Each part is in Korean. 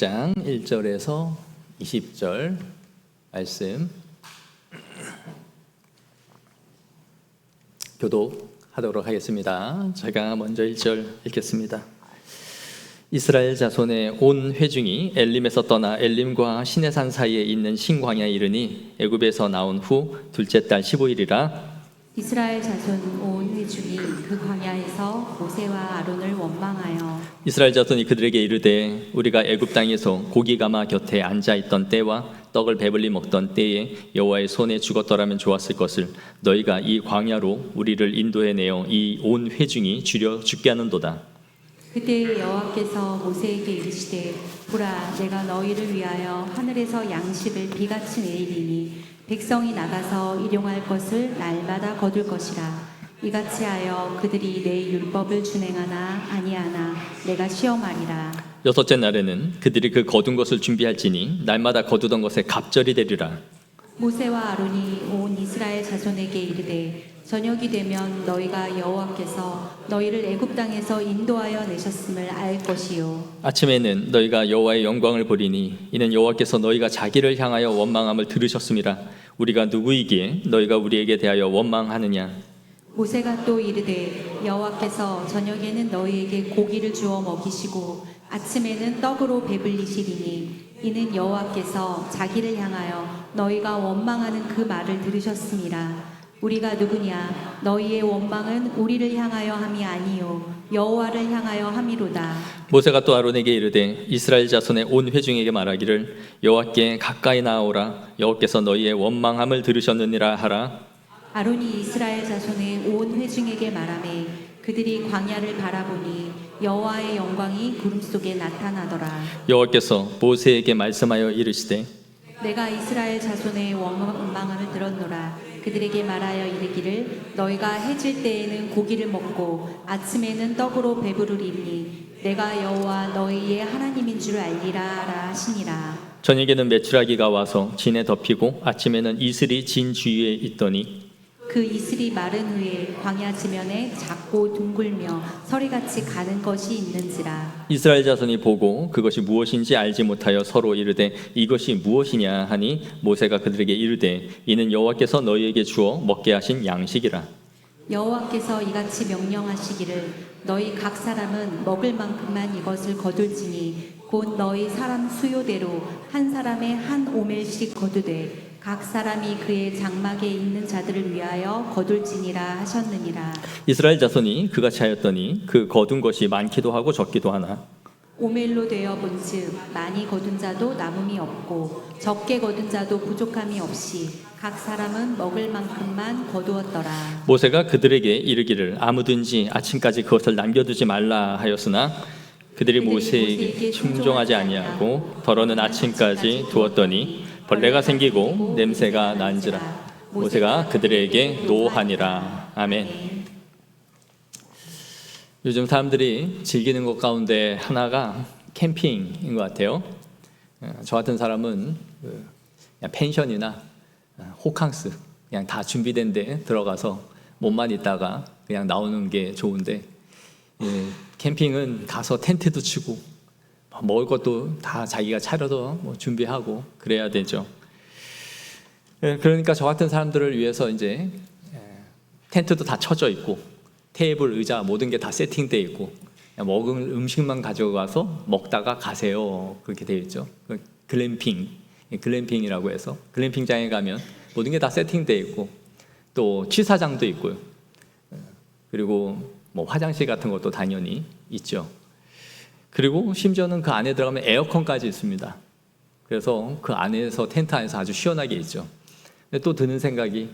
장 1절에서 20절 말씀 교독하도록 하겠습니다. 제가 먼저 1절 읽겠습니다. 이스라엘 자손의 온 회중이 엘림에서 떠나 엘림과 시내산 사이에 있는 신광야에 이르니 애굽에서 나온 후 둘째 달 15일이라 이스라엘 자손 온 회중이 그 광야에서 모세와 아론을 원망하여 이스라엘 자손이 그들에게 이르되 우리가 애굽 땅에서 고기 가마 곁에 앉아 있던 때와 떡을 배불리 먹던 때에 여호와의 손에 죽었더라면 좋았을 것을 너희가 이 광야로 우리를 인도해 내어 이 온 회중이 죽여 죽게 하는도다. 그때 여호와께서 모세에게 이르시되 보라 내가 너희를 위하여 하늘에서 양식을 비같이 내리니 백성이 나가서 일용할 것을 날마다 거둘 것이라. 이같이 하여 그들이 내 율법을 준행하나 아니하나 내가 시험하리라. 여섯째 날에는 그들이 그 거둔 것을 준비할지니 날마다 거두던 것에 갑절이 되리라. 모세와 아론이 온 이스라엘 자손에게 이르되 저녁이 되면 너희가 여호와께서 너희를 애굽 땅에서 인도하여 내셨음을 알 것이요 아침에는 너희가 여호와의 영광을 보리니 이는 여호와께서 너희가 자기를 향하여 원망함을 들으셨음이라. 우리가 누구이기에 너희가 우리에게 대하여 원망하느냐. 모세가 또 이르되 여호와께서 저녁에는 너희에게 고기를 주어 먹이시고 아침에는 떡으로 배불리시리니 이는 여호와께서 자기를 향하여 너희가 원망하는 그 말을 들으셨음이라. 우리가 누구냐 너희의 원망은 우리를 향하여 함이 아니요 여호와를 향하여 함이로다. 모세가 또 아론에게 이르되 이스라엘 자손의 온 회중에게 말하기를 여호와께 가까이 나아오라. 여호와께서 너희의 원망함을 들으셨느니라 하라. 아론이 이스라엘 자손의 온 회중에게 말하매 그들이 광야를 바라보니 여호와의 영광이 구름 속에 나타나더라. 여호와께서 모세에게 말씀하여 이르시되 내가 이스라엘 자손의 원망함을 들었노라. 그들에게 말하여 이르기를 너희가 해질 때에는 고기를 먹고 아침에는 떡으로 배부르리니 내가 여호와 너희의 하나님인 줄 알리라 하시니라. 저녁에는 메추라기가 와서 진에 덮이고 아침에는 이슬이 진 주위에 있더니 그 이슬이 마른 후에 광야 지면에 작고 둥글며 서리같이 가는 것이 있는지라. 이스라엘 자손이 보고 그것이 무엇인지 알지 못하여 서로 이르되 이것이 무엇이냐 하니 모세가 그들에게 이르되 이는 여호와께서 너희에게 주어 먹게 하신 양식이라. 여호와께서 이같이 명령하시기를 너희 각 사람은 먹을 만큼만 이것을 거둘지니 곧 너희 사람 수요대로 한 사람의 한 오멜씩 거두되 각 사람이 그의 장막에 있는 자들을 위하여 거둘지니라 하셨느니라. 이스라엘 자손이 그같이 하였더니 그 거둔 것이 많기도 하고 적기도 하나 오멜로 되어 본즉 많이 거둔 자도 남음이 없고 적게 거둔 자도 부족함이 없이 각 사람은 먹을 만큼만 거두었더라. 모세가 그들에게 이르기를 아무든지 아침까지 그것을 남겨두지 말라 하였으나 그들이 모세에게 충종하지 아니하고 더러는 아침까지 두었더니 벌레가 생기고 냄새가 난지라. 모세가 그들에게 노하니라. 아멘. 요즘 사람들이 즐기는 것 가운데 하나가 캠핑인 것 같아요. 저 같은 사람은 그냥 펜션이나 호캉스 그냥 다 준비된 데 들어가서 몸만 있다가 그냥 나오는 게 좋은데 캠핑은 가서 텐트도 치고 먹을 것도 다 자기가 차려서 준비하고 그래야 되죠. 그러니까 저 같은 사람들을 위해서 이제 텐트도 다 쳐져 있고 테이블, 의자 모든 게 다 세팅돼 있고 먹은 음식만 가져가서 먹다가 가세요. 그렇게 되어 있죠. 글램핑이라고 해서 글램핑장에 가면 모든 게 다 세팅돼 있고 또 취사장도 있고요. 그리고 화장실 같은 것도 당연히 있죠. 그리고 심지어는 그 안에 들어가면 에어컨까지 있습니다. 그래서 그 안에서 텐트 안에서 아주 시원하게 있죠. 근데 또 드는 생각이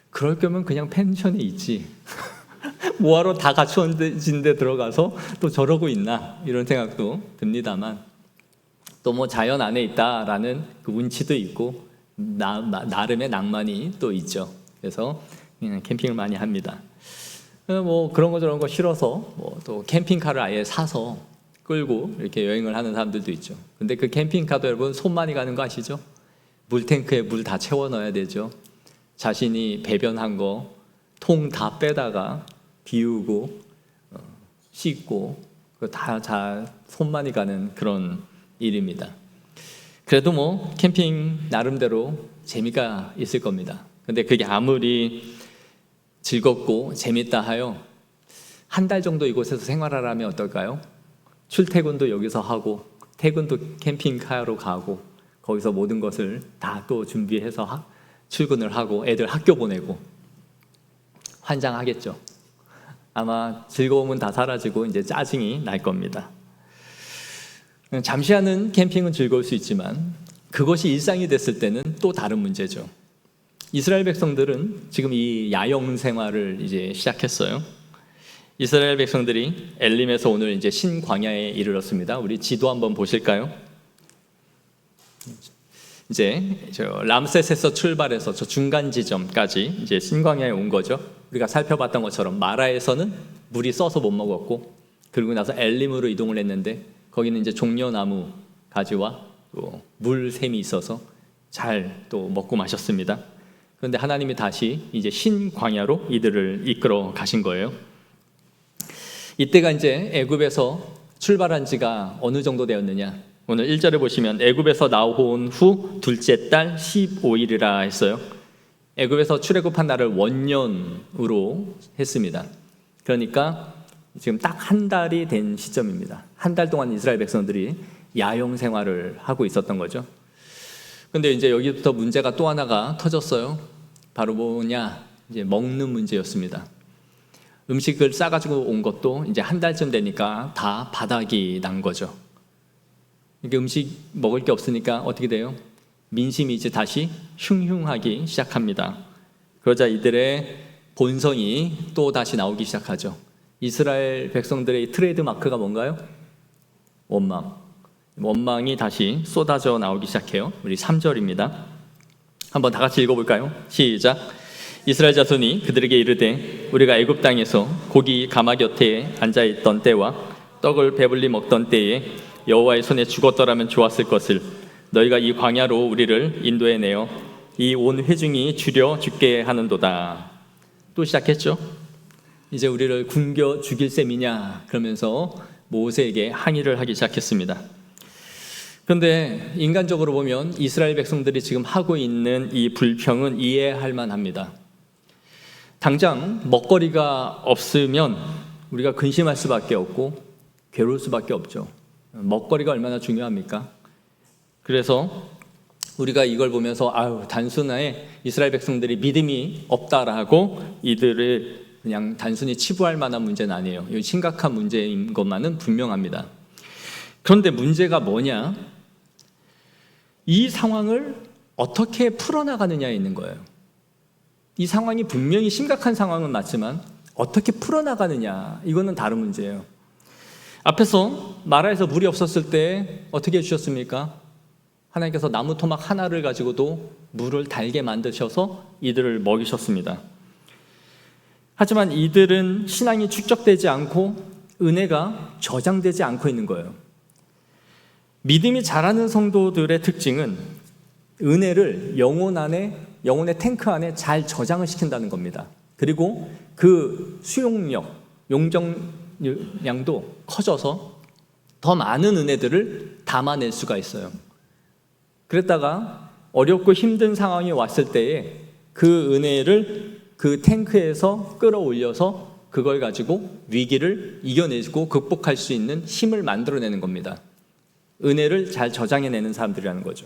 그럴 거면 그냥 펜션에 있지. 뭐하러 다 갖추어진 데 들어가서 또 저러고 있나 이런 생각도 듭니다만 또 자연 안에 있다라는 그 운치도 있고 나름의 낭만이 또 있죠. 그래서 그냥 캠핑을 많이 합니다. 그런 거 저런 거 싫어서 또 캠핑카를 아예 사서 끌고 이렇게 여행을 하는 사람들도 있죠. 근데 그 캠핑카도 여러분 손 많이 가는 거 아시죠? 물탱크에 물 다 채워 넣어야 되죠. 자신이 배변한 거 통 다 빼다가 비우고 씻고 다 손 많이 가는 그런 일입니다. 그래도 뭐 캠핑 나름대로 재미가 있을 겁니다. 근데 그게 아무리 즐겁고 재밌다 하여 한 달 정도 이곳에서 생활하라면 어떨까요? 출퇴근도 여기서 하고 퇴근도 캠핑카로 가고 거기서 모든 것을 다 또 준비해서 출근을 하고 애들 학교 보내고 환장하겠죠. 아마 즐거움은 다 사라지고 이제 짜증이 날 겁니다. 잠시 하는 캠핑은 즐거울 수 있지만 그것이 일상이 됐을 때는 또 다른 문제죠. 이스라엘 백성들은 지금 이 야영 생활을 이제 시작했어요. 이스라엘 백성들이 엘림에서 오늘 이제 신광야에 이르렀습니다. 우리 지도 한번 보실까요? 이제 저 람셋에서 출발해서 저 중간 지점까지 이제 신광야에 온 거죠. 우리가 살펴봤던 것처럼 마라에서는 물이 써서 못 먹었고, 그리고 나서 엘림으로 이동을 했는데 거기는 이제 종려나무 가지와 또 물샘이 있어서 잘 또 먹고 마셨습니다. 그런데 하나님이 다시 이제 신광야로 이들을 이끌어 가신 거예요. 이때가 이제 애굽에서 출발한 지가 어느 정도 되었느냐? 오늘 1절에 보시면 애굽에서 나온 후 둘째 달 15일이라 했어요. 애굽에서 출애굽한 날을 원년으로 했습니다. 그러니까 지금 딱 한 달이 된 시점입니다. 한 달 동안 이스라엘 백성들이 야영 생활을 하고 있었던 거죠. 근데 이제 여기부터 문제가 또 하나가 터졌어요. 바로 뭐냐? 이제 먹는 문제였습니다. 음식을 싸가지고 온 것도 이제 한 달쯤 되니까 다 바닥이 난 거죠. 이게 음식 먹을 게 없으니까 어떻게 돼요? 민심이 이제 다시 흉흉하기 시작합니다. 그러자 이들의 본성이 또 다시 나오기 시작하죠. 이스라엘 백성들의 트레이드 마크가 뭔가요? 원망이 다시 쏟아져 나오기 시작해요. 우리 3절입니다. 한번 다 같이 읽어볼까요? 시작. 이스라엘 자손이 그들에게 이르되 우리가 애굽 땅에서 고기 가마 곁에 앉아있던 때와 떡을 배불리 먹던 때에 여호와의 손에 죽었더라면 좋았을 것을 너희가 이 광야로 우리를 인도해내어 이 온 회중이 주려 죽게 하는도다. 또 시작했죠. 이제 우리를 굶겨 죽일 셈이냐 그러면서 모세에게 항의를 하기 시작했습니다. 그런데 인간적으로 보면 이스라엘 백성들이 지금 하고 있는 이 불평은 이해할 만합니다. 당장 먹거리가 없으면 우리가 근심할 수밖에 없고 괴로울 수밖에 없죠. 먹거리가 얼마나 중요합니까? 그래서 우리가 이걸 보면서 단순하게 이스라엘 백성들이 믿음이 없다라고 이들을 그냥 단순히 치부할 만한 문제는 아니에요. 이건 심각한 문제인 것만은 분명합니다. 그런데 문제가 뭐냐? 이 상황을 어떻게 풀어나가느냐에 있는 거예요. 이 상황이 분명히 심각한 상황은 맞지만 어떻게 풀어나가느냐, 이거는 다른 문제예요. 앞에서 마라에서 물이 없었을 때 어떻게 해주셨습니까? 하나님께서 나무 토막 하나를 가지고도 물을 달게 만드셔서 이들을 먹이셨습니다. 하지만 이들은 신앙이 축적되지 않고 은혜가 저장되지 않고 있는 거예요. 믿음이 자라는 성도들의 특징은 은혜를 영혼의 탱크 안에 잘 저장을 시킨다는 겁니다. 그리고 그 수용력, 용적량도 커져서 더 많은 은혜들을 담아낼 수가 있어요. 그랬다가 어렵고 힘든 상황이 왔을 때에 그 은혜를 그 탱크에서 끌어올려서 그걸 가지고 위기를 이겨내고 극복할 수 있는 힘을 만들어내는 겁니다. 은혜를 잘 저장해내는 사람들이라는 거죠.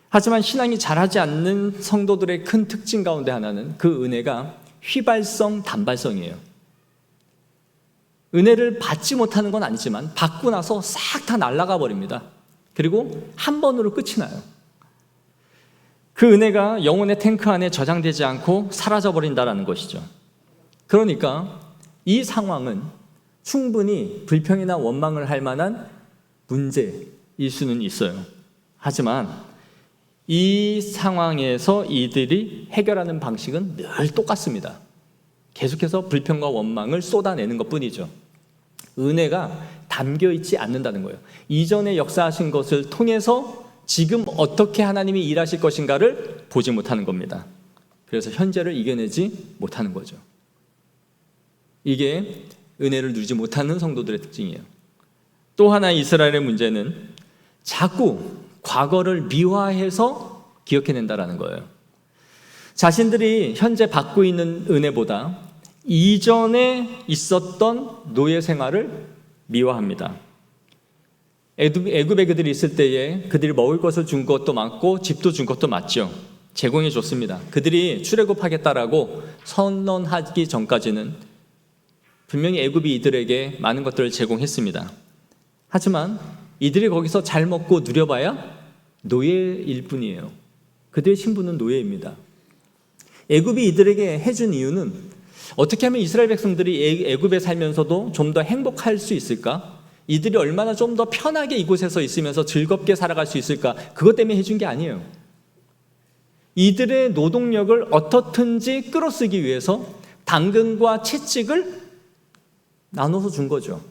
하지만 신앙이 자라지 않는 성도들의 큰 특징 가운데 하나는 그 은혜가 휘발성, 단발성이에요. 은혜를 받지 못하는 건 아니지만 받고 나서 싹 다 날아가 버립니다. 그리고 한 번으로 끝이 나요. 그 은혜가 영혼의 탱크 안에 저장되지 않고 사라져 버린다는 것이죠. 그러니까 이 상황은 충분히 불평이나 원망을 할 만한 문제일 수는 있어요. 하지만 이 상황에서 이들이 해결하는 방식은 늘 똑같습니다. 계속해서 불평과 원망을 쏟아내는 것뿐이죠. 은혜가 담겨있지 않는다는 거예요. 이전에 역사하신 것을 통해서 지금 어떻게 하나님이 일하실 것인가를 보지 못하는 겁니다. 그래서 현재를 이겨내지 못하는 거죠. 이게 은혜를 누리지 못하는 성도들의 특징이에요. 또 하나 이스라엘의 문제는 자꾸 과거를 미화해서 기억해낸다라는 거예요. 자신들이 현재 받고 있는 은혜보다 이전에 있었던 노예 생활을 미화합니다. 애굽에 그들이 있을 때에 그들이 먹을 것을 준 것도 맞고 집도 준 것도 맞죠. 제공해 줬습니다. 그들이 출애굽하겠다라고 선언하기 전까지는 분명히 애굽이 이들에게 많은 것들을 제공했습니다. 하지만 이들이 거기서 잘 먹고 누려봐야 노예일 뿐이에요. 그들의 신분은 노예입니다. 애굽이 이들에게 해준 이유는 어떻게 하면 이스라엘 백성들이 애굽에 살면서도 좀 더 행복할 수 있을까? 이들이 얼마나 좀 더 편하게 이곳에서 있으면서 즐겁게 살아갈 수 있을까? 그것 때문에 해준 게 아니에요. 이들의 노동력을 어떻든지 끌어쓰기 위해서 당근과 채찍을 나눠서 준 거죠.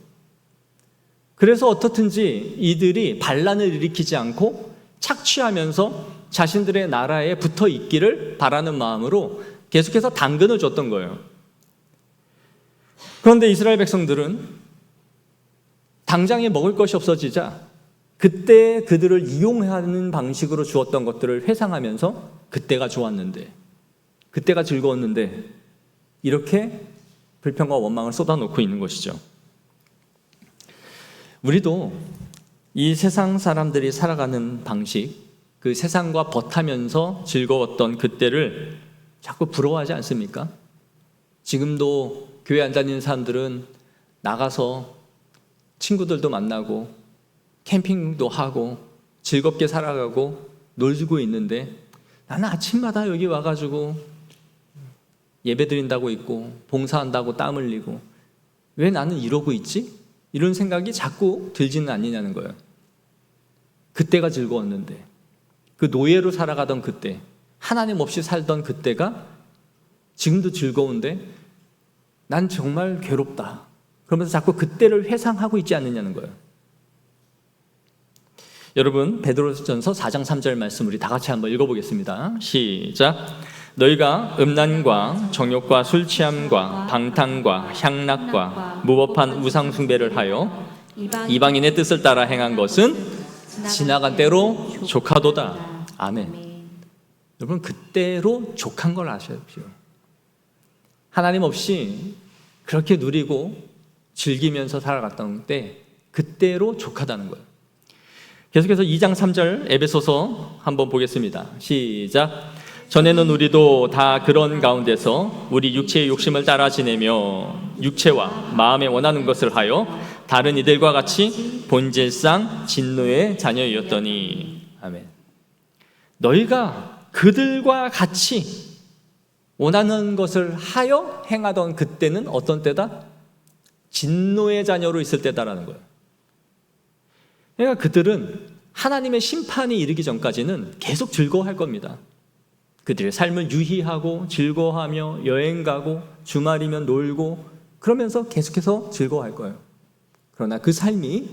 그래서 어떻든지 이들이 반란을 일으키지 않고 착취하면서 자신들의 나라에 붙어 있기를 바라는 마음으로 계속해서 당근을 줬던 거예요. 그런데 이스라엘 백성들은 당장에 먹을 것이 없어지자 그때 그들을 이용하는 방식으로 주었던 것들을 회상하면서 그때가 좋았는데, 그때가 즐거웠는데 이렇게 불평과 원망을 쏟아놓고 있는 것이죠. 우리도 이 세상 사람들이 살아가는 방식, 그 세상과 벗하면서 즐거웠던 그때를 자꾸 부러워하지 않습니까? 지금도 교회 안 다니는 사람들은 나가서 친구들도 만나고 캠핑도 하고 즐겁게 살아가고 놀고 있는데, 나는 아침마다 여기 와가지고 예배 드린다고 있고 봉사한다고 땀 흘리고 왜 나는 이러고 있지? 이런 생각이 자꾸 들지는 않느냐는 거예요. 그때가 즐거웠는데, 그 노예로 살아가던 그때, 하나님 없이 살던 그때가 지금도 즐거운데 난 정말 괴롭다. 그러면서 자꾸 그때를 회상하고 있지 않느냐는 거예요. 여러분, 베드로전서 4장 3절 말씀 우리 다 같이 한번 읽어보겠습니다. 시작. 너희가 음란과 정욕과 술 취함과 방탕과 향락과 무법한 우상 숭배를 하여 이방인의 뜻을 따라 행한 것은 지나간 때로 족하도다. 아멘. 여러분, 그때로 족한 걸 아십시오. 하나님 없이 그렇게 누리고 즐기면서 살아갔던 때 그때로 족하다는 거예요. 계속해서 2장 3절 에베소서 한번 보겠습니다. 시작. 전에는 우리도 다 그런 가운데서 우리 육체의 욕심을 따라 지내며 육체와 마음에 원하는 것을 하여 다른 이들과 같이 본질상 진노의 자녀였더니. 아멘. 너희가 그들과 같이 원하는 것을 하여 행하던 그때는 어떤 때다? 진노의 자녀로 있을 때다라는 거예요. 그러니까 그들은 하나님의 심판이 이르기 전까지는 계속 즐거워할 겁니다. 그들의 삶을 유희하고 즐거워하며 여행 가고 주말이면 놀고 그러면서 계속해서 즐거워할 거예요. 그러나 그 삶이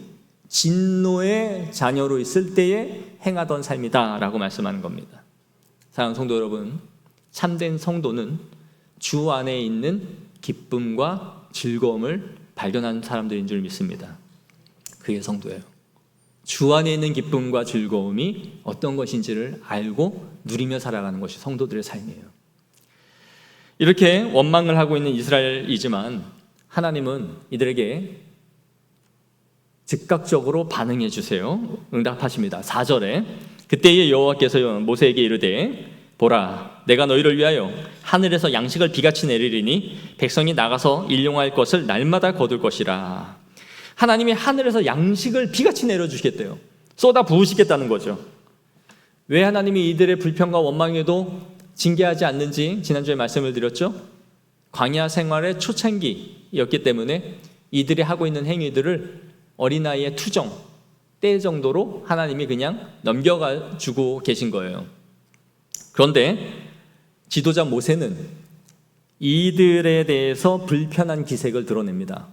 진노의 자녀로 있을 때에 행하던 삶이다라고 말씀하는 겁니다. 사랑하는 성도 여러분, 참된 성도는 주 안에 있는 기쁨과 즐거움을 발견하는 사람들인 줄 믿습니다. 그게 성도예요. 주 안에 있는 기쁨과 즐거움이 어떤 것인지를 알고 누리며 살아가는 것이 성도들의 삶이에요. 이렇게 원망을 하고 있는 이스라엘이지만 하나님은 이들에게 즉각적으로 반응해 주세요. 응답하십니다. 4절에 그때의 여호와께서 모세에게 이르되 보라, 내가 너희를 위하여 하늘에서 양식을 비같이 내리리니 백성이 나가서 일용할 것을 날마다 거둘 것이라. 하나님이 하늘에서 양식을 비같이 내려주시겠대요. 쏟아 부으시겠다는 거죠. 왜 하나님이 이들의 불평과 원망에도 징계하지 않는지 지난주에 말씀을 드렸죠. 광야 생활의 초창기였기 때문에 이들이 하고 있는 행위들을 어린아이의 투정, 때 정도로 하나님이 그냥 넘겨가 주고 계신 거예요. 그런데 지도자 모세는 이들에 대해서 불편한 기색을 드러냅니다.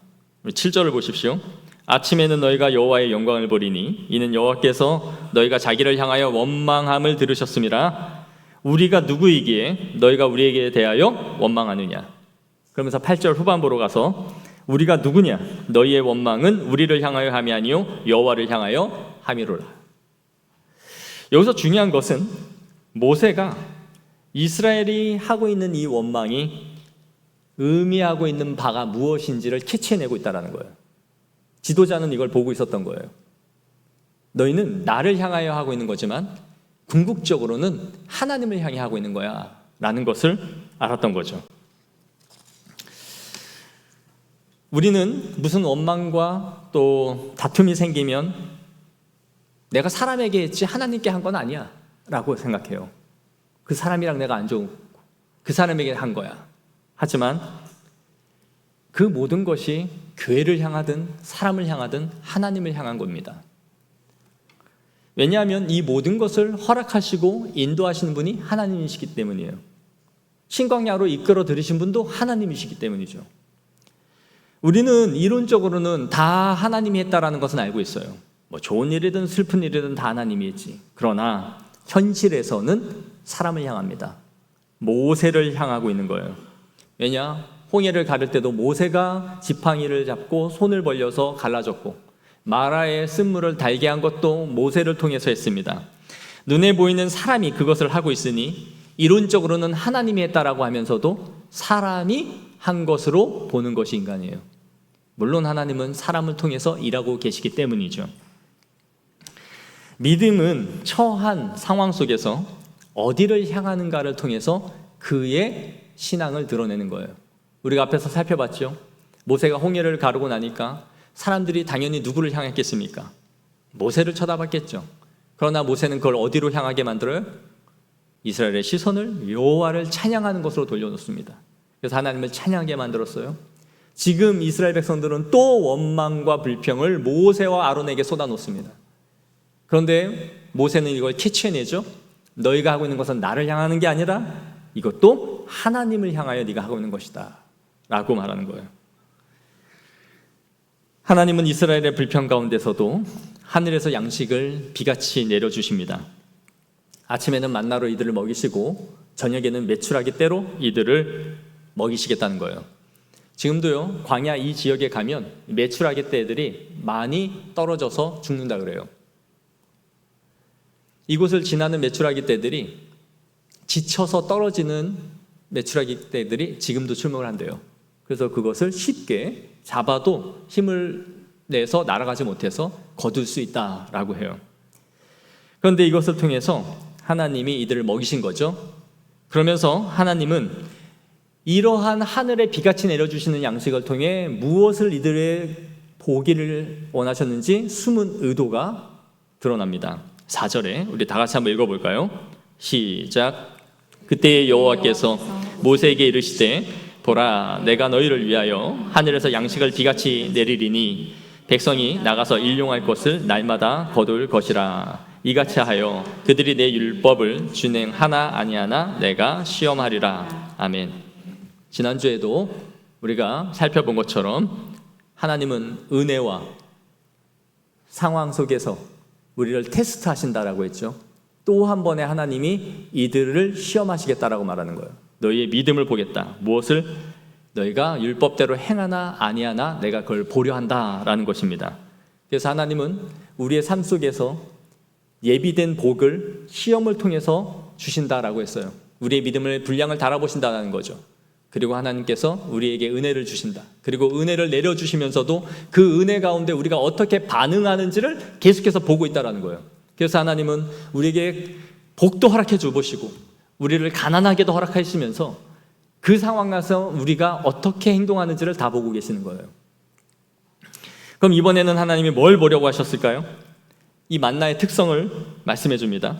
7절을 보십시오. 아침에는 너희가 여호와의 영광을 보리니 이는 여호와께서 너희가 자기를 향하여 원망함을 들으셨음이라. 우리가 누구이기에 너희가 우리에게 대하여 원망하느냐. 그러면서 8절 후반부로 가서 우리가 누구냐, 너희의 원망은 우리를 향하여 함이 아니요 여호와를 향하여 함이로라. 여기서 중요한 것은 모세가 이스라엘이 하고 있는 이 원망이 의미하고 있는 바가 무엇인지를 캐치해내고 있다는 거예요. 지도자는 이걸 보고 있었던 거예요. 너희는 나를 향하여 하고 있는 거지만 궁극적으로는 하나님을 향해 하고 있는 거야 라는 것을 알았던 거죠. 우리는 무슨 원망과 또 다툼이 생기면 내가 사람에게 했지 하나님께 한 건 아니야 라고 생각해요. 그 사람이랑 내가 안 좋고 그 사람에게 한 거야. 하지만 그 모든 것이 교회를 향하든 사람을 향하든 하나님을 향한 겁니다. 왜냐하면 이 모든 것을 허락하시고 인도하시는 분이 하나님이시기 때문이에요. 신광야로 이끌어 들이신 분도 하나님이시기 때문이죠. 우리는 이론적으로는 다 하나님이 했다라는 것은 알고 있어요. 뭐 좋은 일이든 슬픈 일이든 다 하나님이 했지. 그러나 현실에서는 사람을 향합니다. 모세를 향하고 있는 거예요. 왜냐? 홍해를 가를 때도 모세가 지팡이를 잡고 손을 벌려서 갈라졌고 마라의 쓴물을 달게 한 것도 모세를 통해서 했습니다. 눈에 보이는 사람이 그것을 하고 있으니 이론적으로는 하나님이 했다라고 하면서도 사람이 한 것으로 보는 것이 인간이에요. 물론 하나님은 사람을 통해서 일하고 계시기 때문이죠. 믿음은 처한 상황 속에서 어디를 향하는가를 통해서 그의 신앙을 드러내는 거예요. 우리가 앞에서 살펴봤죠. 모세가 홍해를 가르고 나니까 사람들이 당연히 누구를 향했겠습니까? 모세를 쳐다봤겠죠. 그러나 모세는 그걸 어디로 향하게 만들어요? 이스라엘의 시선을 여호와를 찬양하는 것으로 돌려놓습니다. 그래서 하나님을 찬양하게 만들었어요. 지금 이스라엘 백성들은 또 원망과 불평을 모세와 아론에게 쏟아놓습니다. 그런데 모세는 이걸 캐치해내죠. 너희가 하고 있는 것은 나를 향하는 게 아니라 이것도 하나님을 향하여 네가 하고 있는 것이다 라고 말하는 거예요. 하나님은 이스라엘의 불평 가운데서도 하늘에서 양식을 비같이 내려주십니다. 아침에는 만나로 이들을 먹이시고 저녁에는 메추라기 떼로 이들을 먹이시겠다는 거예요. 지금도요, 광야 이 지역에 가면 메추라기 떼들이 많이 떨어져서 죽는다 그래요. 이곳을 지나는 메추라기 떼들이 지쳐서 떨어지는 메추라기 떼들이 지금도 출몰을 한대요. 그래서 그것을 쉽게 잡아도 힘을 내서 날아가지 못해서 거둘 수 있다라고 해요. 그런데 이것을 통해서 하나님이 이들을 먹이신 거죠. 그러면서 하나님은 이러한 하늘에 비같이 내려주시는 양식을 통해 무엇을 이들의 보기를 원하셨는지 숨은 의도가 드러납니다. 4절에 우리 다 같이 한번 읽어볼까요? 시작. 그때 여호와께서 모세에게 이르시되 보라, 내가 너희를 위하여 하늘에서 양식을 비같이 내리리니 백성이 나가서 일용할 것을 날마다 거둘 것이라. 이같이 하여 그들이 내 율법을 준행하나 아니하나 내가 시험하리라. 아멘. 지난주에도 우리가 살펴본 것처럼 하나님은 은혜와 상황 속에서 우리를 테스트하신다라고 했죠. 또 한 번에 하나님이 이들을 시험하시겠다라고 말하는 거예요. 너희의 믿음을 보겠다. 무엇을? 너희가 율법대로 행하나 아니하나 내가 그걸 보려 한다라는 것입니다. 그래서 하나님은 우리의 삶 속에서 예비된 복을 시험을 통해서 주신다라고 했어요. 우리의 믿음을 분량을 달아보신다는 거죠. 그리고 하나님께서 우리에게 은혜를 주신다. 그리고 은혜를 내려주시면서도 그 은혜 가운데 우리가 어떻게 반응하는지를 계속해서 보고 있다는 거예요. 그래서 하나님은 우리에게 복도 허락해 주시고 우리를 가난하게도 허락해 주시면서 그 상황에서 우리가 어떻게 행동하는지를 다 보고 계시는 거예요. 그럼 이번에는 하나님이 뭘 보려고 하셨을까요? 이 만나의 특성을 말씀해 줍니다.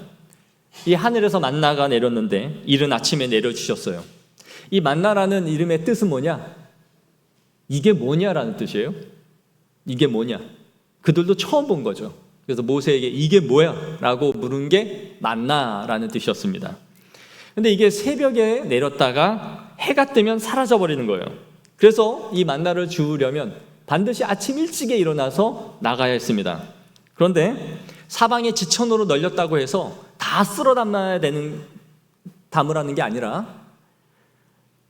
이 하늘에서 만나가 내렸는데 이른 아침에 내려주셨어요. 이 만나라는 이름의 뜻은 뭐냐? 이게 뭐냐라는 뜻이에요. 이게 뭐냐? 그들도 처음 본 거죠. 그래서 모세에게 이게 뭐야? 라고 물은 게 만나라는 뜻이었습니다. 근데 이게 새벽에 내렸다가 해가 뜨면 사라져버리는 거예요. 그래서 이 만나를 주우려면 반드시 아침 일찍에 일어나서 나가야 했습니다. 그런데 사방에 지천으로 널렸다고 해서 다 쓸어 담으라는 게 아니라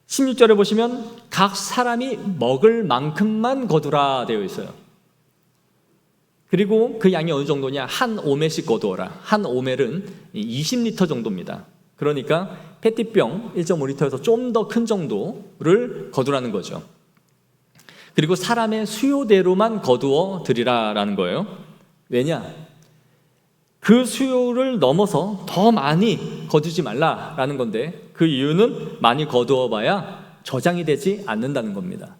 16절에 보시면 각 사람이 먹을 만큼만 거두라 되어 있어요. 그리고 그 양이 어느 정도냐? 한 오멜씩 거두어라. 한 오멜은 20리터 정도입니다. 그러니까 페티병 1.5리터에서 좀 더 큰 정도를 거두라는 거죠. 그리고 사람의 수요대로만 거두어 드리라라는 거예요. 왜냐? 그 수요를 넘어서 더 많이 거두지 말라라는 건데, 그 이유는 많이 거두어 봐야 저장이 되지 않는다는 겁니다.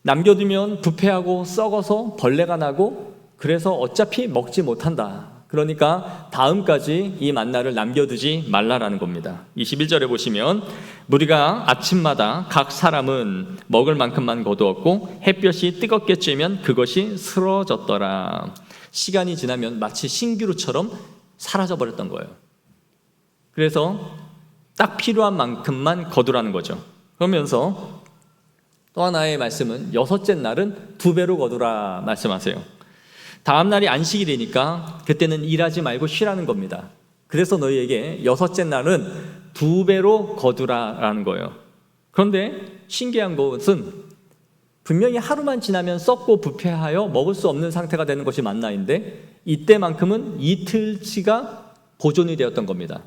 남겨두면 부패하고 썩어서 벌레가 나고 그래서 어차피 먹지 못한다. 그러니까 다음까지 이 만나를 남겨두지 말라라는 겁니다. 21절에 보시면 무리가 아침마다 각 사람은 먹을 만큼만 거두었고 햇볕이 뜨겁게 쬐면 그것이 쓰러졌더라. 시간이 지나면 마치 신기루처럼 사라져버렸던 거예요. 그래서 딱 필요한 만큼만 거두라는 거죠. 그러면서 또 하나의 말씀은 여섯째 날은 2배로 거두라 말씀하세요. 다음 날이 안식일이니까 그때는 일하지 말고 쉬라는 겁니다. 그래서 너희에게 여섯째 날은 2배로 거두라라는 거예요. 그런데 신기한 것은 분명히 하루만 지나면 썩고 부패하여 먹을 수 없는 상태가 되는 것이 만나인데 이때만큼은 이틀치가 보존이 되었던 겁니다.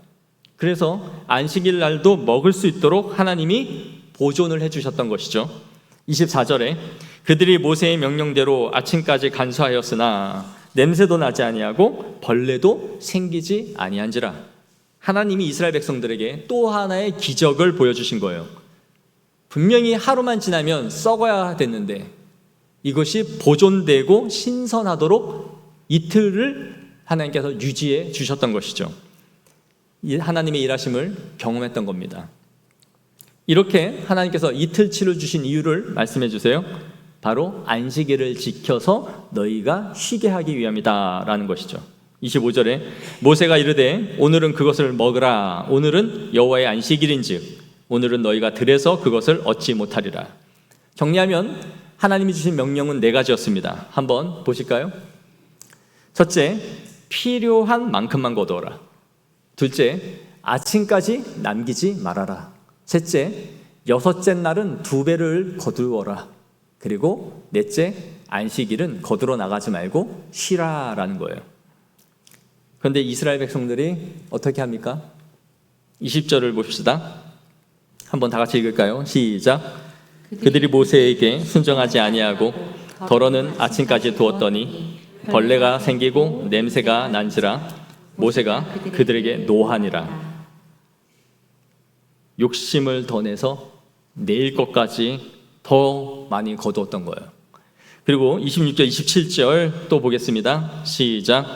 그래서 안식일 날도 먹을 수 있도록 하나님이 보존을 해주셨던 것이죠. 24절에 그들이 모세의 명령대로 아침까지 간수하였으나 냄새도 나지 아니하고 벌레도 생기지 아니한지라. 하나님이 이스라엘 백성들에게 또 하나의 기적을 보여주신 거예요. 분명히 하루만 지나면 썩어야 됐는데 이것이 보존되고 신선하도록 이틀을 하나님께서 유지해 주셨던 것이죠. 하나님의 일하심을 경험했던 겁니다. 이렇게 하나님께서 이틀치를 주신 이유를 말씀해 주세요. 바로 안식일을 지켜서 너희가 쉬게 하기 위함이다 라는 것이죠. 25절에 모세가 이르되 오늘은 그것을 먹으라. 오늘은 여호와의 안식일인즉 오늘은 너희가 들에서 그것을 얻지 못하리라. 정리하면 하나님이 주신 명령은 4가지였습니다. 한번 보실까요? 첫째, 필요한 만큼만 거두어라. 둘째, 아침까지 남기지 말아라. 셋째, 여섯째 날은 2배를 거두어라. 그리고 넷째, 안식일은 거두러 나가지 말고 쉬라라는 거예요. 그런데 이스라엘 백성들이 어떻게 합니까? 20절을 봅시다. 한번 다 같이 읽을까요? 시작. 그들이 모세에게 순종하지 아니하고 덜어는 아침까지 두었더니 벌레가 생기고 냄새가 난지라 모세가 그들에게 노하니라. 욕심을 더 내서 내일 것까지 더 많이 거두었던 거예요. 그리고 26절, 27절 또 보겠습니다. 시작.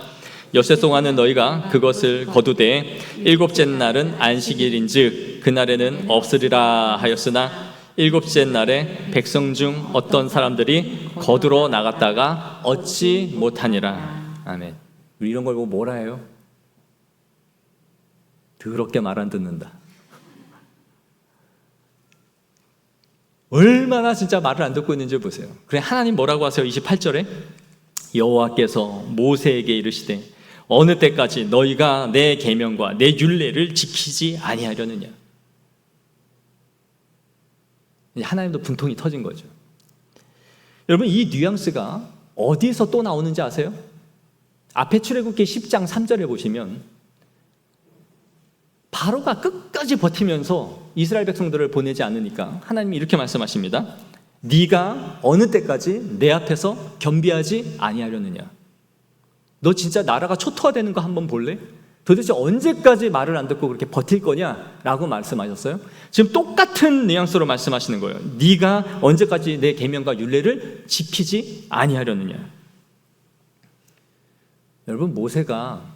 엿새 동안은 너희가 그것을 거두되 일곱째 날은 안식일인즉 그날에는 없으리라 하였으나 일곱째 날에 백성 중 어떤 사람들이 거두러 나갔다가 얻지 못하니라. 아멘. 우리 이런 걸 보고 뭐라 해요? 더럽게 말 안 듣는다. 얼마나 진짜 말을 안 듣고 있는지 보세요. 그래, 하나님 뭐라고 하세요? 28절에 여호와께서 모세에게 이르시되 어느 때까지 너희가 내 계명과 내 율례를 지키지 아니하려느냐. 하나님도 분통이 터진 거죠. 여러분, 이 뉘앙스가 어디서 또 나오는지 아세요? 앞에 출애굽기 10장 3절에 보시면 바로가 끝까지 버티면서 이스라엘 백성들을 보내지 않으니까 하나님이 이렇게 말씀하십니다. 네가 어느 때까지 내 앞에서 겸비하지 아니하려느냐. 너 진짜 나라가 초토화되는 거 한번 볼래? 도대체 언제까지 말을 안 듣고 그렇게 버틸 거냐? 라고 말씀하셨어요. 지금 똑같은 뉘앙스로 말씀하시는 거예요. 네가 언제까지 내 계명과 율례를 지키지 아니하려느냐. 여러분, 모세가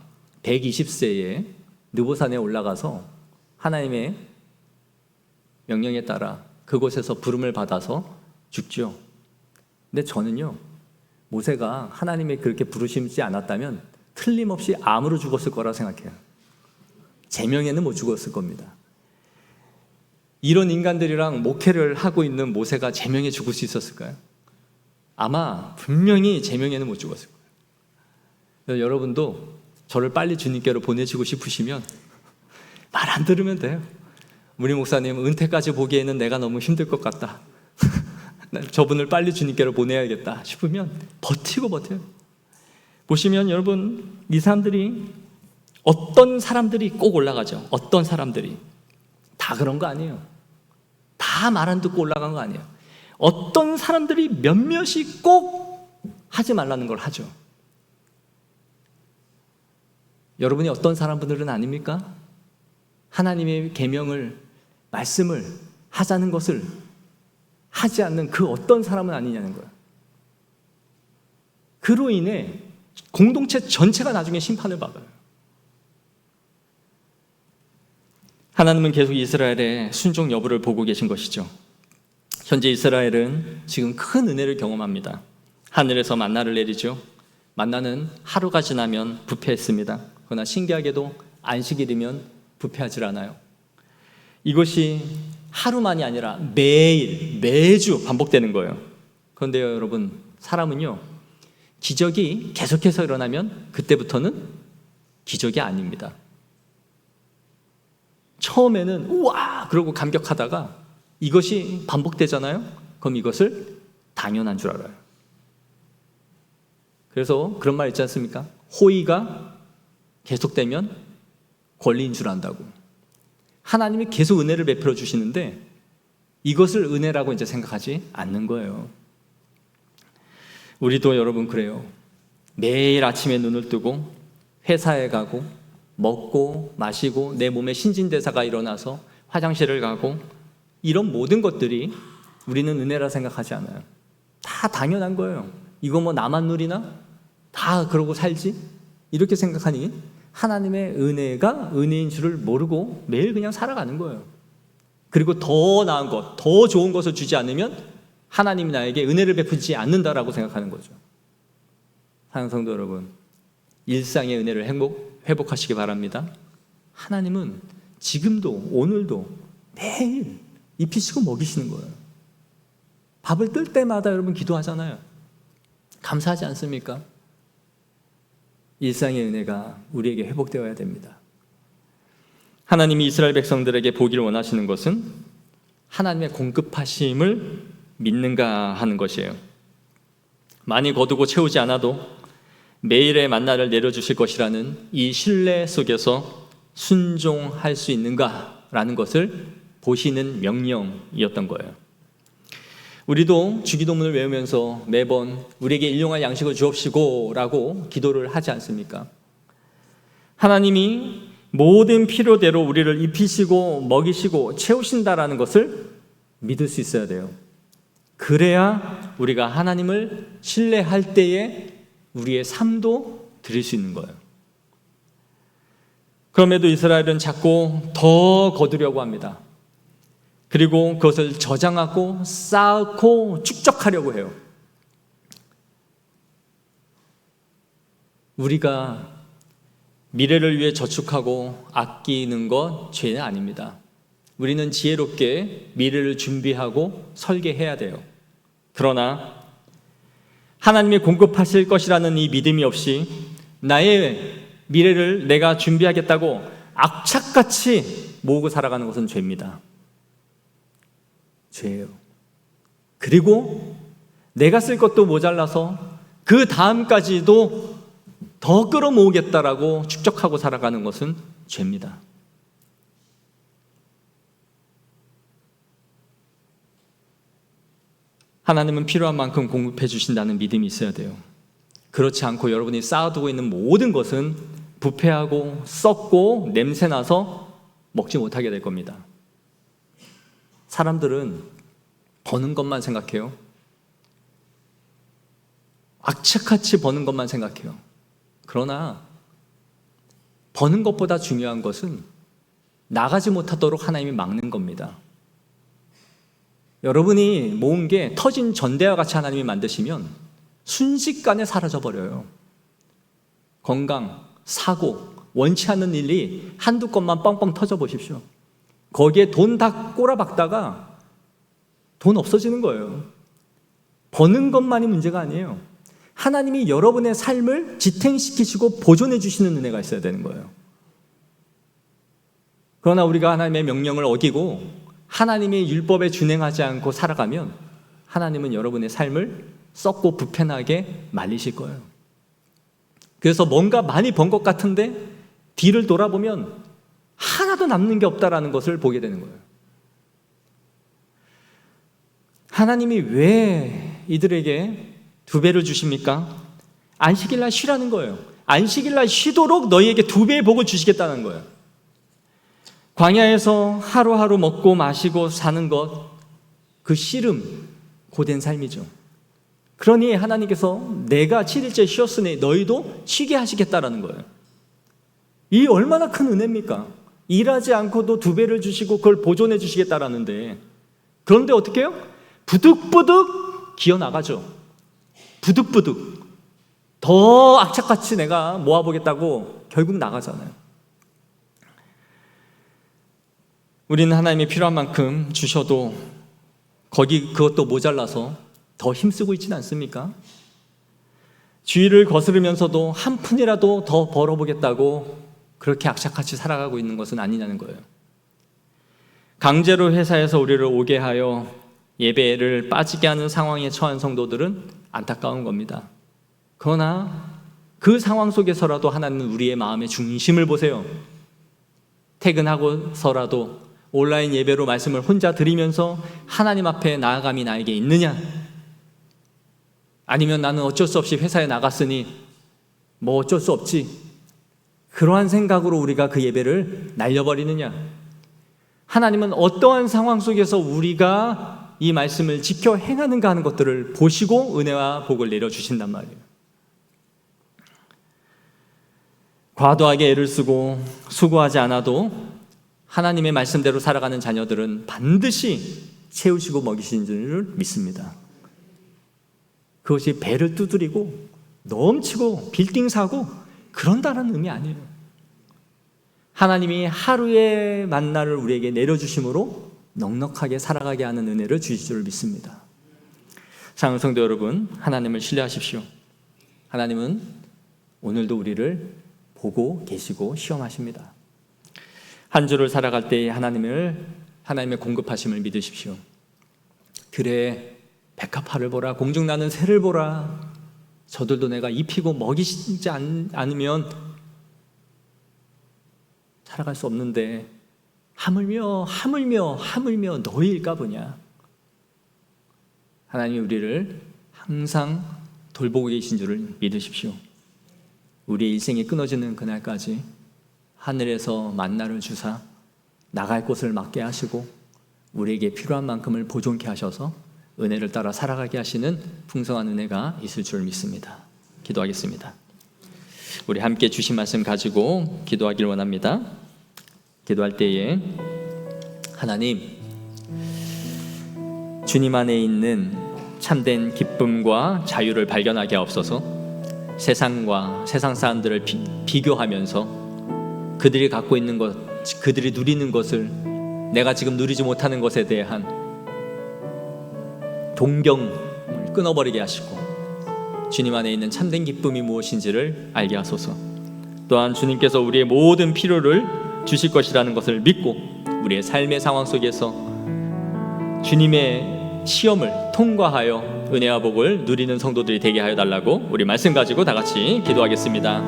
120세에 느보산에 올라가서 하나님의 명령에 따라 그곳에서 부름을 받아서 죽죠. 근데 저는요, 모세가 하나님이 그렇게 부르시지 않았다면 틀림없이 암으로 죽었을 거라 생각해요. 제명에는 못 죽었을 겁니다. 이런 인간들이랑 목회를 하고 있는 모세가 제명에 죽을 수 있었을까요? 아마 분명히 제명에는 못 죽었을 거예요. 여러분도 저를 빨리 주님께로 보내시고 싶으시면 말 안 들으면 돼요. 우리 목사님, 은퇴까지 보기에는 내가 너무 힘들 것 같다. 저분을 빨리 주님께로 보내야겠다 싶으면 버텨요. 보시면 여러분, 이 사람들이 어떤 사람들이 꼭 올라가죠. 어떤 사람들이. 다 그런 거 아니에요. 다 말 안 듣고 올라간 거 아니에요. 어떤 사람들이 몇몇이 꼭 하지 말라는 걸 하죠. 여러분이 어떤 사람들은 아닙니까? 하나님의 계명을, 말씀을 하자는 것을 하지 않는 그 어떤 사람은 아니냐는 거예요. 그로 인해 공동체 전체가 나중에 심판을 받아요. 하나님은 계속 이스라엘의 순종 여부를 보고 계신 것이죠. 현재 이스라엘은 지금 큰 은혜를 경험합니다. 하늘에서 만나를 내리죠. 만나는 하루가 지나면 부패했습니다. 그러나 신기하게도 안식일이면 부패하지 않아요. 이것이 하루만이 아니라 매일, 매주 반복되는 거예요. 그런데 여러분, 사람은요, 기적이 계속해서 일어나면 그때부터는 기적이 아닙니다. 처음에는 우와! 그러고 감격하다가 이것이 반복되잖아요? 그럼 이것을 당연한 줄 알아요. 그래서 그런 말 있지 않습니까? 호의가 계속되면 권리인 줄 안다고. 하나님이 계속 은혜를 베풀어 주시는데 이것을 은혜라고 이제 생각하지 않는 거예요. 우리도 여러분 그래요. 매일 아침에 눈을 뜨고 회사에 가고 먹고 마시고 내 몸에 신진대사가 일어나서 화장실을 가고 이런 모든 것들이 우리는 은혜라 생각하지 않아요. 다 당연한 거예요. 이거 뭐 나만 누리나? 다 그러고 살지? 이렇게 생각하니 하나님의 은혜가 은혜인 줄을 모르고 매일 그냥 살아가는 거예요. 그리고 더 나은 것, 더 좋은 것을 주지 않으면 하나님이 나에게 은혜를 베푸지 않는다라고 생각하는 거죠. 사랑하는 성도 여러분, 일상의 은혜를 회복하시기 바랍니다. 하나님은 지금도 오늘도 매일 입히시고 먹이시는 거예요. 밥을 뜰 때마다 여러분 기도하잖아요. 감사하지 않습니까? 일상의 은혜가 우리에게 회복되어야 됩니다. 하나님이 이스라엘 백성들에게 보기를 원하시는 것은 하나님의 공급하심을 믿는가 하는 것이에요. 많이 거두고 채우지 않아도 매일의 만나를 내려주실 것이라는 이 신뢰 속에서 순종할 수 있는가라는 것을 보시는 명령이었던 거예요. 우리도 주기도문을 외우면서 매번 우리에게 일용할 양식을 주옵시고 라고 기도를 하지 않습니까? 하나님이 모든 필요대로 우리를 입히시고 먹이시고 채우신다라는 것을 믿을 수 있어야 돼요. 그래야 우리가 하나님을 신뢰할 때에 우리의 삶도 드릴 수 있는 거예요. 그럼에도 이스라엘은 자꾸 더 거두려고 합니다. 그리고 그것을 저장하고 쌓고 축적하려고 해요. 우리가 미래를 위해 저축하고 아끼는 것 죄는 아닙니다. 우리는 지혜롭게 미래를 준비하고 설계해야 돼요. 그러나 하나님이 공급하실 것이라는 이 믿음이 없이 나의 미래를 내가 준비하겠다고 악착같이 모으고 살아가는 것은 죄입니다. 죄예요. 그리고 내가 쓸 것도 모자라서 그 다음까지도 더 끌어모으겠다라고 축적하고 살아가는 것은 죄입니다. 하나님은 필요한 만큼 공급해 주신다는 믿음이 있어야 돼요. 그렇지 않고 여러분이 쌓아두고 있는 모든 것은 부패하고 썩고 냄새나서 먹지 못하게 될 겁니다. 사람들은 버는 것만 생각해요. 악착같이 버는 것만 생각해요. 그러나 버는 것보다 중요한 것은 나가지 못하도록 하나님이 막는 겁니다. 여러분이 모은 게 터진 전대와 같이 하나님이 만드시면 순식간에 사라져버려요. 건강, 사고, 원치 않는 일이 한두 건만 뻥뻥 터져 보십시오. 거기에 돈 다 꼬라박다가 돈 없어지는 거예요. 버는 것만이 문제가 아니에요. 하나님이 여러분의 삶을 지탱시키시고 보존해 주시는 은혜가 있어야 되는 거예요. 그러나 우리가 하나님의 명령을 어기고 하나님의 율법에 준행하지 않고 살아가면 하나님은 여러분의 삶을 썩고 부패나게 말리실 거예요. 그래서 뭔가 많이 번 것 같은데 뒤를 돌아보면 하나도 남는 게 없다라는 것을 보게 되는 거예요. 하나님이 왜 이들에게 2배를 주십니까? 안식일날 쉬라는 거예요. 안식일날 쉬도록 너희에게 2배의 복을 주시겠다는 거예요. 광야에서 하루하루 먹고 마시고 사는 것, 그 씨름, 고된 삶이죠. 그러니 하나님께서 내가 7일째 쉬었으니 너희도 쉬게 하시겠다라는 거예요. 이 얼마나 큰 은혜입니까? 일하지 않고도 2배를 주시고 그걸 보존해 주시겠다라는데, 그런데 어떻게 해요? 부득부득 기어나가죠. 부득부득 더 악착같이 내가 모아보겠다고 결국 나가잖아요. 우리는 하나님이 필요한 만큼 주셔도 그것도 모자라서 더 힘쓰고 있지는 않습니까? 주의를 거스르면서도 한 푼이라도 더 벌어보겠다고 그렇게 악착같이 살아가고 있는 것은 아니냐는 거예요. 강제로 회사에서 우리를 오게 하여 예배를 빠지게 하는 상황에 처한 성도들은 안타까운 겁니다. 그러나 그 상황 속에서라도 하나님은 우리의 마음의 중심을 보세요. 퇴근하고서라도 온라인 예배로 말씀을 혼자 드리면서 하나님 앞에 나아감이 나에게 있느냐? 아니면 나는 어쩔 수 없이 회사에 나갔으니 뭐 어쩔 수 없지, 그러한 생각으로 우리가 그 예배를 날려버리느냐? 하나님은 어떠한 상황 속에서 우리가 이 말씀을 지켜 행하는가 하는 것들을 보시고 은혜와 복을 내려주신단 말이에요. 과도하게 애를 쓰고 수고하지 않아도 하나님의 말씀대로 살아가는 자녀들은 반드시 채우시고 먹이신 줄 믿습니다. 그것이 배를 두드리고 넘치고 빌딩 사고 그런다는 의미 아니에요. 하나님이 하루의 만나를 우리에게 내려주심으로 넉넉하게 살아가게 하는 은혜를 주실 줄 믿습니다. 사랑하는 성도 여러분, 하나님을 신뢰하십시오. 하나님은 오늘도 우리를 보고 계시고 시험하십니다. 한 주를 살아갈 때 하나님의 공급하심을 믿으십시오. 들에 백합화를 보라, 공중나는 새를 보라. 저들도 내가 입히고 먹이지 않으면 살아갈 수 없는데 하물며 너희일까 보냐. 하나님이 우리를 항상 돌보고 계신 줄을 믿으십시오. 우리의 일생이 끊어지는 그날까지 하늘에서 만나를 주사 나갈 곳을 막게 하시고 우리에게 필요한 만큼을 보존케 하셔서 은혜를 따라 살아가게 하시는 풍성한 은혜가 있을 줄 믿습니다. 기도하겠습니다. 우리 함께 주신 말씀 가지고 기도하길 원합니다. 기도할 때에 하나님, 주님 안에 있는 참된 기쁨과 자유를 발견하게 하옵소서. 세상과 세상 사람들을 비교하면서 그들이 갖고 있는 것, 그들이 누리는 것을 내가 지금 누리지 못하는 것에 대한 동경을 끊어버리게 하시고 주님 안에 있는 참된 기쁨이 무엇인지를 알게 하소서. 또한 주님께서 우리의 모든 필요를 주실 것이라는 것을 믿고 우리의 삶의 상황 속에서 주님의 시험을 통과하여 은혜와 복을 누리는 성도들이 되게 하여 달라고 우리 말씀 가지고 다 같이 기도하겠습니다.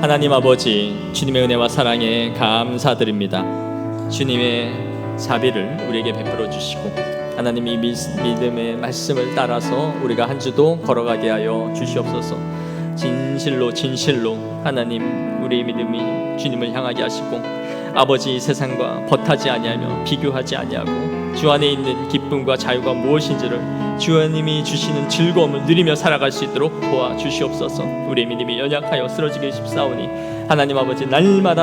하나님 아버지, 주님의 은혜와 사랑에 감사드립니다. 주님의 자비를 우리에게 베풀어 주시고 하나님이 믿음의 말씀을 따라서 우리가 한 주도 걸어가게 하여 주시옵소서. 진실로 하나님, 우리의 믿음이 주님을 향하게 하시고 아버지, 세상과 벗하지 아니하며 비교하지 아니하고 주 안에 있는 기쁨과 자유가 무엇인지를 주님이 주시는 즐거움을 누리며 살아갈 수 있도록 도와주시옵소서. 우리의 믿음이 연약하여 쓰러지기 쉽사오니 하나님 아버지, 날마다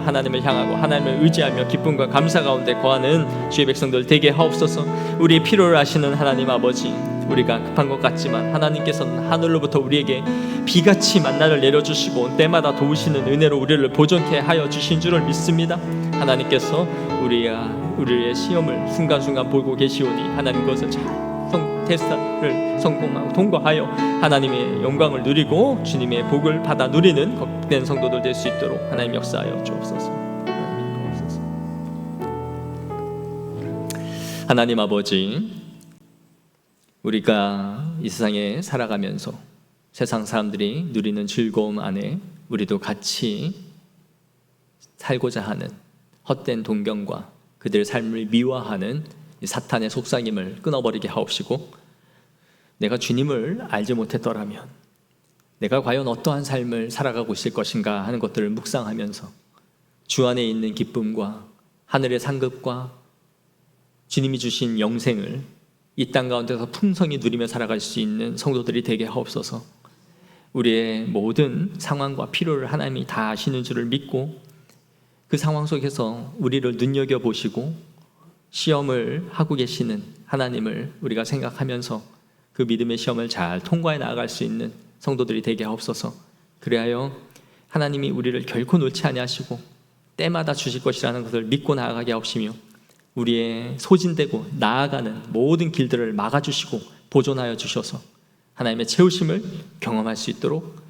하나님을 향하고 하나님을 의지하며 기쁨과 감사 가운데 거하는 주의 백성들 되게 하옵소서. 우리의 필요를 아시는 하나님 아버지, 우리가 급한 것 같지만 하나님께서는 하늘로부터 우리에게 비같이 만나를 내려주시고 때마다 도우시는 은혜로 우리를 보존케 하여 주신 줄을 믿습니다. 하나님께서 우리의 시험을 순간순간 보고 계시오니 하나님 그것을 잘 테스트를 성공하고 통과하여 하나님의 영광을 누리고 주님의 복을 받아 누리는 복된 성도들 될 수 있도록 하나님 역사하여 주옵소서. 하나님 아버지, 우리가 이 세상에 살아가면서 세상 사람들이 누리는 즐거움 안에 우리도 같이 살고자 하는 헛된 동경과 그들의 삶을 미화하는 이 사탄의 속삭임을 끊어버리게 하옵시고, 내가 주님을 알지 못했더라면 내가 과연 어떠한 삶을 살아가고 있을 것인가 하는 것들을 묵상하면서 주 안에 있는 기쁨과 하늘의 상급과 주님이 주신 영생을 이 땅 가운데서 풍성히 누리며 살아갈 수 있는 성도들이 되게 하옵소서. 우리의 모든 상황과 필요를 하나님이 다 아시는 줄을 믿고 그 상황 속에서 우리를 눈여겨보시고 시험을 하고 계시는 하나님을 우리가 생각하면서 그 믿음의 시험을 잘 통과해 나아갈 수 있는 성도들이 되게 하옵소서. 그리하여 하나님이 우리를 결코 놓지 아니하시고 때마다 주실 것이라는 것을 믿고 나아가게 하옵시며, 우리의 소진되고 나아가는 모든 길들을 막아주시고 보존하여 주셔서 하나님의 채우심을 경험할 수 있도록